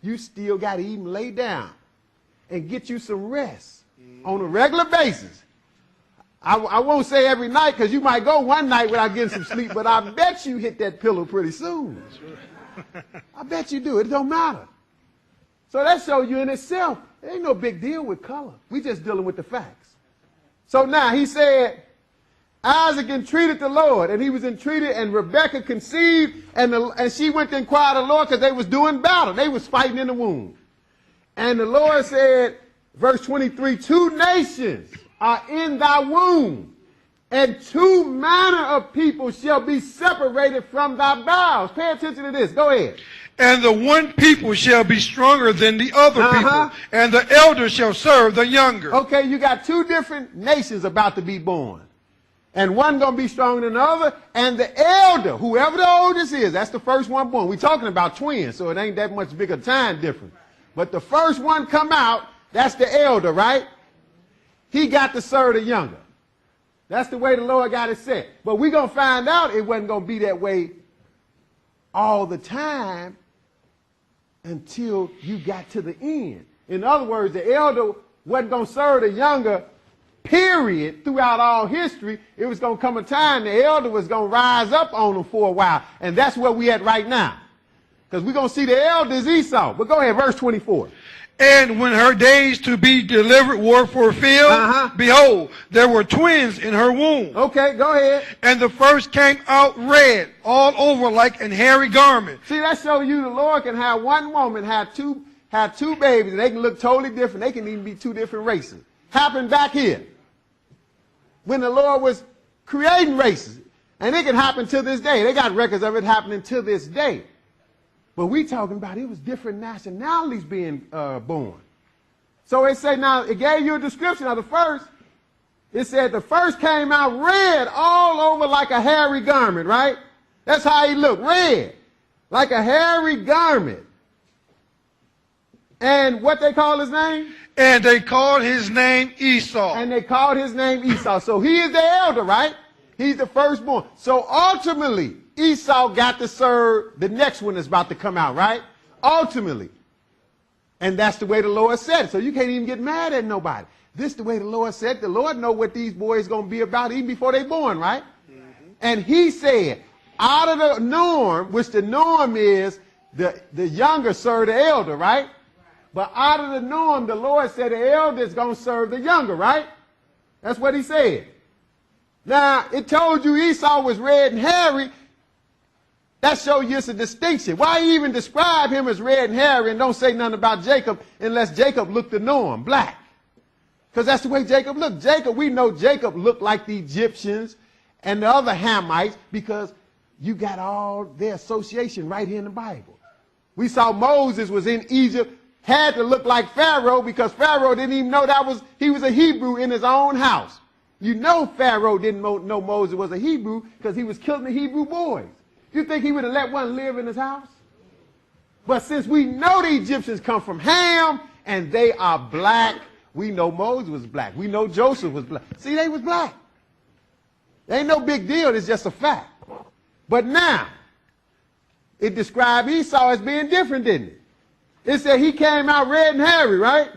you still got to even lay down and get you some rest on a regular basis. I won't say every night, because you might go one night without getting some sleep, but I bet you hit that pillow pretty soon. I bet you do. It don't matter. So that shows you in itself, there ain't no big deal with color. We just dealing with the facts. So now he said, Isaac entreated the Lord, and he was entreated, and Rebekah conceived, and she went to inquire of the Lord, because they was doing battle. They was fighting in the womb. And the Lord said, verse 23, 2 nations are in thy womb, and 2 manner of people shall be separated from thy bowels. Pay attention to this. Go ahead. And the one people shall be stronger than the other people, and the elder shall serve the younger. Okay, you got 2 different nations about to be born. And one going to be stronger than the other, and the elder, whoever the oldest is, that's the first one born. We're talking about twins, so it ain't that much bigger time difference. But the first one come out, that's the elder, right? He got to serve the younger. That's the way the Lord got it set. But we're going to find out it wasn't going to be that way all the time until you got to the end. In other words, the elder wasn't going to serve the younger, period, throughout all history. It was going to come a time the elder was going to rise up on them for a while. And that's where we at right now. Because we're going to see the elder is Esau. But go ahead, verse 24. And when her days to be delivered were fulfilled, behold, there were twins in her womb. Okay, go ahead. And the first came out red, all over like an hairy garment. See, that shows you the Lord can have one woman have two babies, and they can look totally different. They can even be 2 different races. Happened back here when the Lord was creating races. And it can happen to this day. They got records of it happening to this day. But we talking about it was different nationalities being born. So it said, now, it gave you a description of the first. It said the first came out red all over like a hairy garment, right? That's how he looked, red, like a hairy garment. And what they call his name? And they called his name Esau. And they called his name Esau. So he is the elder, right? He's the firstborn. So ultimately, Esau got to serve the next one that's about to come out, right? Ultimately. And that's the way the Lord said it. So you can't even get mad at nobody. This is the way the Lord said it. The Lord know what these boys going to be about even before they born, right? And he said, out of the norm, which the norm is the younger serve the elder, right? But out of the norm, the Lord said the elder is going to serve the younger, right? That's what he said. Now, it told you Esau was red and hairy. That shows you it's a distinction. Why even describe him as red and hairy and don't say nothing about Jacob unless Jacob looked the norm, black? Because that's the way Jacob looked. Jacob, we know Jacob looked like the Egyptians and the other Hamites because you got all their association right here in the Bible. We saw Moses was in Egypt, had to look like Pharaoh because Pharaoh didn't even know he was a Hebrew in his own house. You know Pharaoh didn't know Moses was a Hebrew because he was killing the Hebrew boys. You think he would have let one live in his house? But since we know the Egyptians come from Ham and they are black, we know Moses was black. We know Joseph was black. See, they was black. Ain't no big deal. It's just a fact. But now, it described Esau as being different, didn't it? It said he came out red and hairy, right?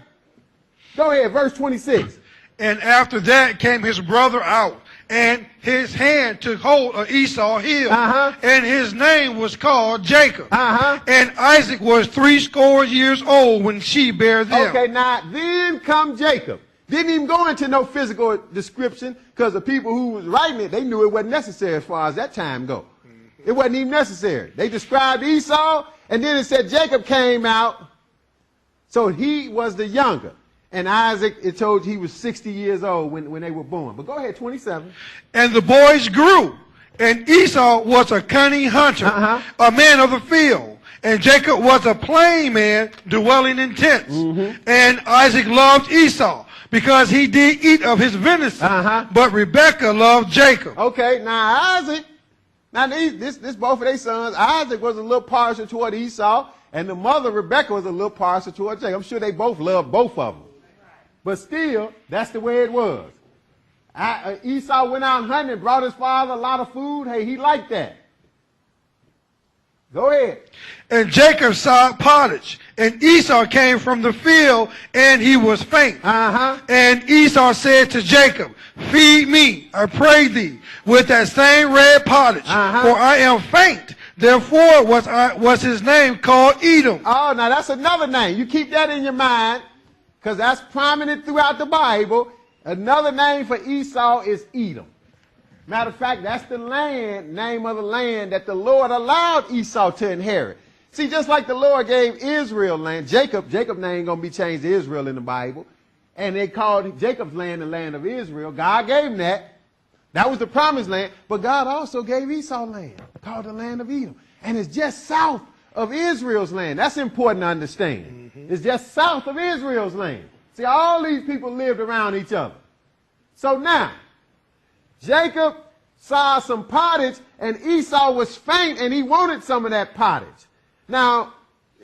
Go ahead, verse 26. And after that came his brother out, and his hand took hold of Esau's heel, and his name was called Jacob. And Isaac was 80 years old when she bare them. Okay, now then come Jacob. Didn't even go into no physical description because the people who was writing it, they knew it wasn't necessary as far as that time go. It wasn't even necessary. They described Esau, and then it said Jacob came out, so he was the younger. And Isaac, it told you he was 60 years old when they were born. But go ahead, 27. And the boys grew, and Esau was a cunning hunter, a man of the field. And Jacob was a plain man dwelling in tents. And Isaac loved Esau because he did eat of his venison. But Rebekah loved Jacob. Okay, now Isaac, this both of their sons, Isaac was a little partial toward Esau, and the mother, Rebekah, was a little partial toward Jacob. I'm sure they both loved both of them. But still, that's the way it was. Esau went out hunting and brought his father a lot of food. Hey, he liked that. Go ahead. And Jacob sowed pottage And Esau came from the field, and he was faint. And Esau said to Jacob, feed me, I pray thee, with that same red pottage, for I am faint. Therefore was his name called Edom. Oh, now that's another name. You keep that in your mind, because that's prominent throughout the Bible. Another name for Esau is Edom. Matter of fact, that's the name of the land that the Lord allowed Esau to inherit. See, just like the Lord gave Israel land, Jacob's name going to be changed to Israel in the Bible. And they called Jacob's land the land of Israel. God gave him that. That was the promised land. But God also gave Esau land, called the land of Edom. And it's just south of Israel's land. That's important to understand. It's just south of Israel's land. See, all these people lived around each other. So now, Jacob saw some pottage, and Esau was faint, and he wanted some of that pottage. Now,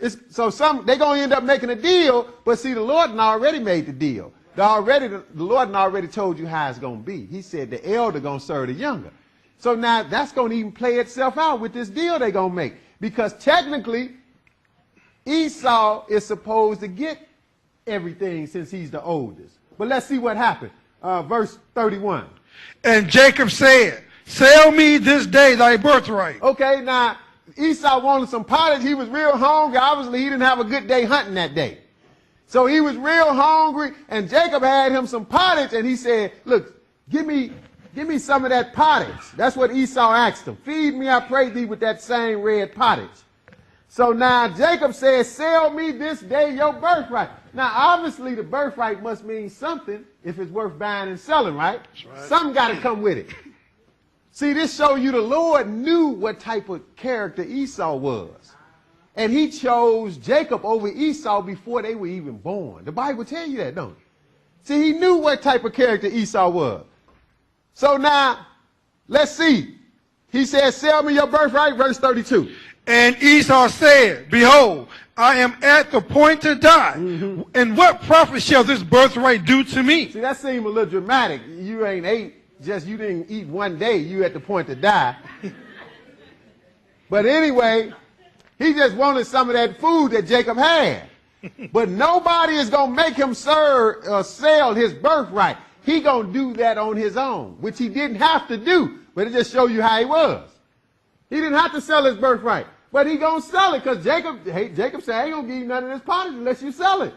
they're going to end up making a deal, but see, the Lord already made the deal. The Lord already told you how it's going to be. He said the elder going to serve the younger. So now that's going to even play itself out with this deal they're going to make. Because technically, Esau is supposed to get everything since he's the oldest. But let's see what happened. Verse 31. And Jacob said, sell me this day thy birthright. Okay, now Esau wanted some pottage. He was real hungry. Obviously, he didn't have a good day hunting that day. So he was real hungry, and Jacob had him some pottage, and he said, look, give me some of that pottage. That's what Esau asked him. Feed me, I pray thee, with that same red pottage. So now Jacob says, sell me this day your birthright. Now, obviously, the birthright must mean something if it's worth buying and selling, right? That's right. Something got to come with it. See, this shows you the Lord knew what type of character Esau was. And he chose Jacob over Esau before they were even born. The Bible tells you that, don't it? See, he knew what type of character Esau was. So now, let's see. He said, sell me your birthright, verse 32. And Esau said, behold, I am at the point to die. And what profit shall this birthright do to me? See, that seemed a little dramatic. You didn't eat one day, you at the point to die. But anyway, he just wanted some of that food that Jacob had. But nobody is going to make him sell his birthright. He going to do that on his own, which he didn't have to do. But it just shows you how he was. He didn't have to sell his birthright. But he going to sell it because Jacob said, I ain't going to give you none of this pottage unless you sell it.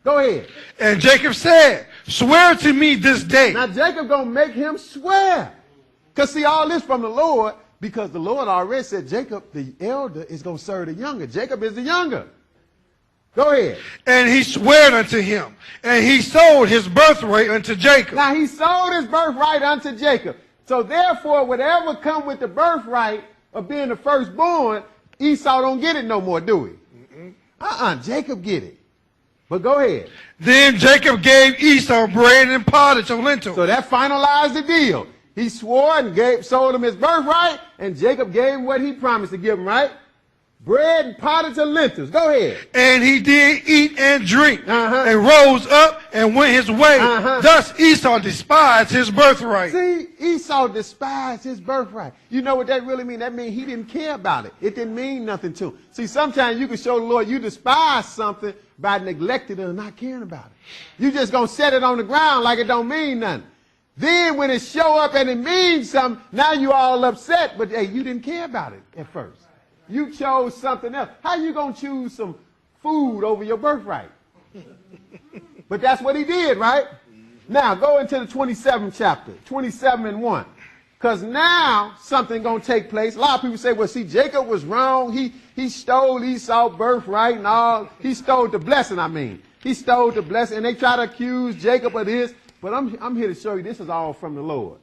Go ahead. And Jacob said, swear to me this day. Now Jacob going to make him swear. Because see, all this from the Lord, because the Lord already said Jacob, the elder, is going to serve the younger. Jacob is the younger. Go ahead. And he swore unto him, and he sold his birthright unto Jacob. Now he sold his birthright unto Jacob. So therefore, whatever come with the birthright of being the firstborn, Esau don't get it no more, do he? Jacob get it. But go ahead. Then Jacob gave Esau bread and pottage of lentils. So that finalized the deal. He swore and sold him his birthright, and Jacob gave him what he promised to give him, right? Bread and pottage of lentils. Go ahead. And he did eat and drink, and rose up and went his way. Thus Esau despised his birthright. See, Esau despised his birthright. You know what that really means? That means he didn't care about it. It didn't mean nothing to him. See, sometimes you can show the Lord you despise something by neglecting it or not caring about it. You just going to set it on the ground like it don't mean nothing. Then when it show up and it means something, now you all upset, but hey, you didn't care about it at first. You chose something else. How you going to choose some food over your birthright? But that's what he did, right? Now, go into the 27th chapter, 27 and 1. Because now something going to take place. A lot of people say, well, see, Jacob was wrong. He stole Esau's birthright and all. He stole the blessing, I mean. He stole the blessing. And they try to accuse Jacob of this. But I'm here to show you this is all from the Lord.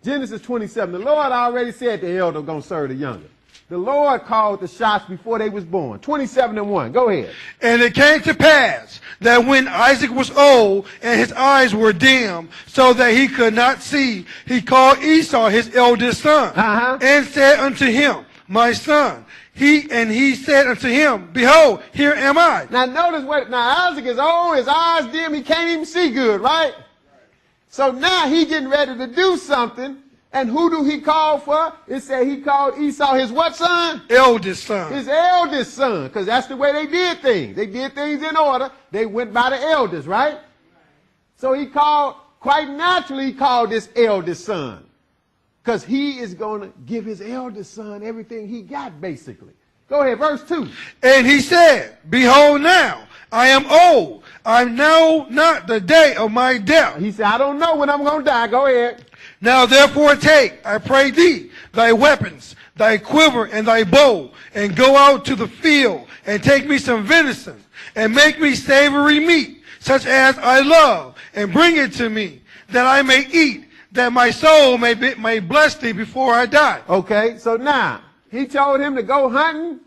Genesis 27. The Lord already said the elder going to serve the younger. The Lord called the shots before they was born. 27 and 1. Go ahead. And it came to pass that when Isaac was old and his eyes were dim, so that he could not see, he called Esau his eldest son, and said unto him, my son. He said unto him, behold, here am I. Now notice now Isaac is old, his eyes dim, he can't even see good, right? So now he getting ready to do something, And who do he call for? It said he called Esau his what son? Eldest son. His eldest son, because that's the way they did things. They did things in order. They went by the eldest, right? So he called, quite naturally, he called this eldest son, because he is going to give his eldest son everything he got, basically. Go ahead, verse 2. And he said, behold now, I am old. I know not the day of my death. He said, I don't know when I'm going to die. Go ahead. Now therefore take, I pray thee, thy weapons, thy quiver, and thy bow, and go out to the field, and take me some venison, and make me savory meat, such as I love, and bring it to me, that I may eat, that my soul may bless thee before I die. Okay, so now, he told him to go hunting,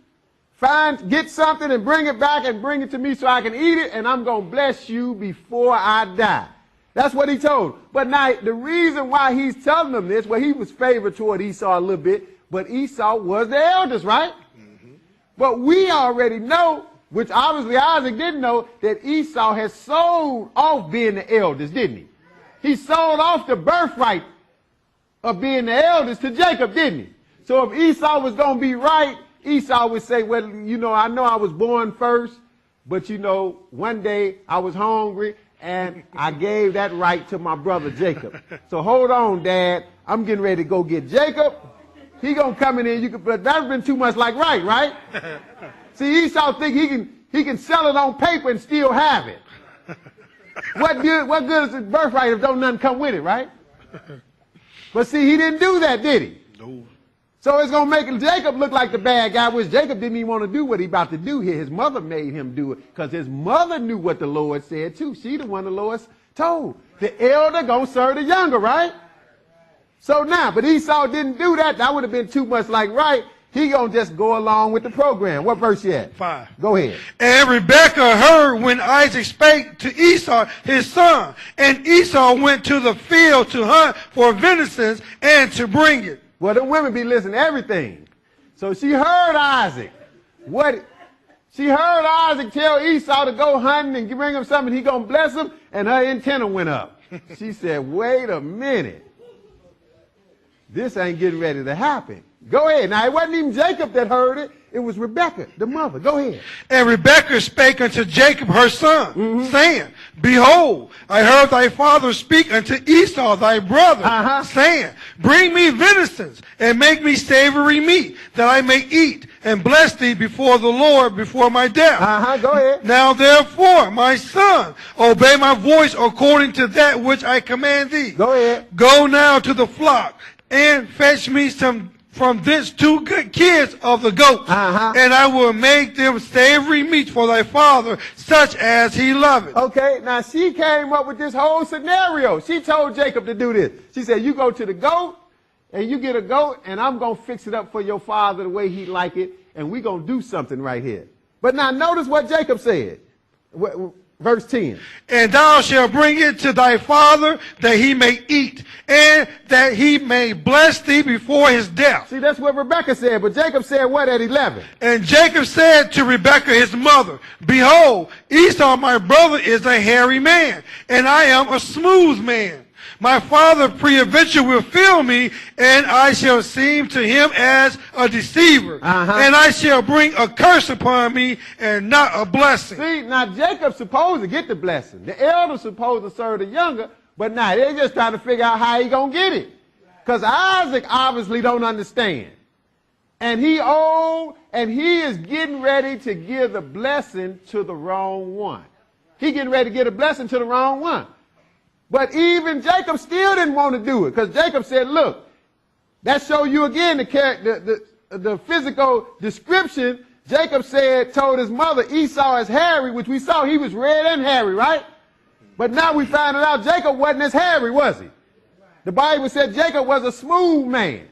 get something and bring it back and bring it to me so I can eat it, and I'm going to bless you before I die. That's what he told him. But now, the reason why he's telling them this, well, he was favored toward Esau a little bit, but Esau was the eldest, right? Mm-hmm. But we already know, which obviously Isaac didn't know, that Esau has sold off being the eldest, didn't he? He sold off the birthright of being the eldest to Jacob, didn't he? So if Esau was going to be right, Esau would say, well, you know, I know I was born first, but, you know, one day I was hungry, and I gave that right to my brother Jacob. So hold on, Dad. I'm getting ready to go get Jacob. He gonna come in here. But that's been too much like right? See, Esau think he can sell it on paper and still have it. What good is his birthright if don't nothing come with it, right? But see, he didn't do that, did he? No. So it's going to make Jacob look like the bad guy, which Jacob didn't even want to do what he about to do here. His mother made him do it because his mother knew what the Lord said too. She the one the Lord told. The elder going to serve the younger, right? So now, but Esau didn't do that. That would have been too much like right. He going to just go along with the program. What verse you at? 5. Go ahead. And Rebekah heard when Isaac spake to Esau his son. And Esau went to the field to hunt for venison and to bring it. Well, the women be listening to everything. So she heard Isaac. She heard Isaac tell Esau to go hunting and bring him something. He going to bless him. And her antenna went up. She said, wait a minute. This ain't getting ready to happen. Go ahead. Now, it wasn't even Jacob that heard it. It was Rebekah, the mother. Go ahead. And Rebekah spake unto Jacob her son, saying, behold, I heard thy father speak unto Esau thy brother, saying, bring me venison, and make me savory meat, that I may eat, and bless thee before the Lord before my death. Go ahead. Now therefore, my son, obey my voice according to that which I command thee. Go ahead. Go now to the flock, and fetch me some from this 2 good kids of the goats, and I will make them savory meat for thy father, such as he loveth. Okay, now she came up with this whole scenario. She told Jacob to do this. She said, you go to the goat, and you get a goat, and I'm going to fix it up for your father the way he like it, and we're going to do something right here. But now notice what Jacob said. Verse 10. And thou shalt bring it to thy father, that he may eat, and that he may bless thee before his death. See, that's what Rebekah said, but Jacob said what at 11? And Jacob said to Rebekah his mother, behold, Esau my brother is a hairy man, and I am a smooth man. My father peradventure will fill me, and I shall seem to him as a deceiver. And I shall bring a curse upon me, and not a blessing. See, now Jacob's supposed to get the blessing. The elder's supposed to serve the younger, but now they're just trying to figure out how he going to get it. Because Isaac obviously don't understand. And he old, and he is getting ready to give the blessing to the wrong one. He getting ready to give a blessing to the wrong one. But even Jacob still didn't want to do it, because Jacob said, look, that show you again the physical description. Jacob told his mother Esau is hairy, which we saw he was red and hairy, right? But now we found out Jacob wasn't as hairy, was he? The Bible said Jacob was a smooth man.